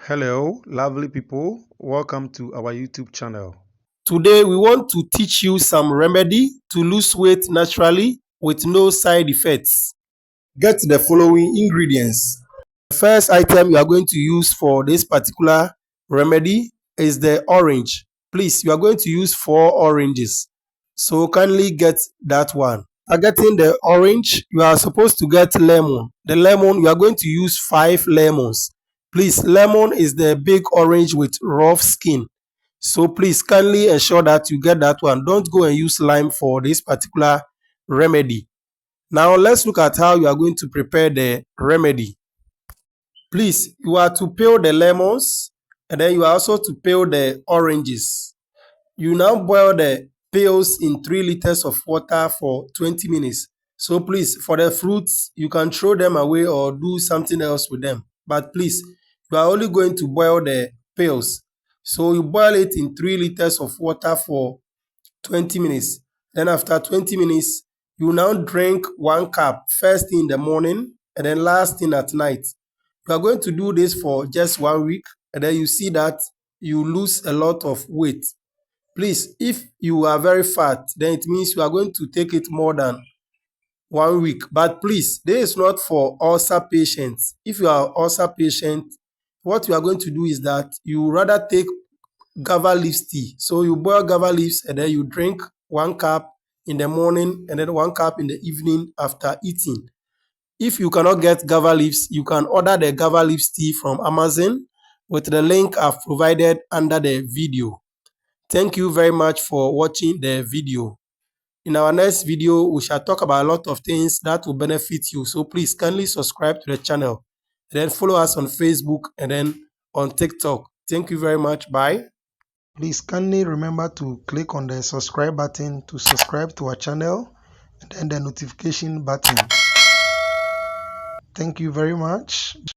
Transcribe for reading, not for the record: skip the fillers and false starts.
Hello, lovely people. Welcome to our YouTube channel. Today, we want to teach you some remedy to lose weight naturally with no side effects. Get the following ingredients. The first item you are going to use for this particular remedy is the orange. Please, you are going to use 4 oranges. So kindly get that one. Getting the orange, you are supposed to get lemon. The lemon, you are going to use 5 lemons. Please, lemon is the big orange with rough skin. So please kindly ensure that you get that one. Don't go and use lime for this particular remedy. Now let's look at how you are going to prepare the remedy. Please, you are to peel the lemons and then you are also to peel the oranges. You now boil the peels in 3 liters of water for 20 minutes. So please, for the fruits, you can throw them away or do something else with them. But please, you are only going to boil the peels. So you boil it in 3 liters of water for 20 minutes. Then after 20 minutes, you now drink 1 cup first thing in the morning and then last thing at night. You are going to do this for just 1 week and then you see that you lose a lot of weight. Please, if you are very fat, then it means you are going to take it more than 1 week. But please, this is not for ulcer patients. If you are ulcer patient, what you are going to do is that you rather take guava leaves tea. So you boil guava leaves and then you drink 1 cup in the morning and then 1 cup in the evening after eating. If you cannot get guava leaves, you can order the guava leaves tea from Amazon with the link I've provided under the video. Thank you very much for watching the video. In our next video, we shall talk about a lot of things that will benefit you. So please kindly subscribe to the channel and then follow us on Facebook and then on TikTok. Thank you very much. Bye. Please kindly remember to click on the subscribe button to subscribe to our channel and then the notification button. Thank you very much.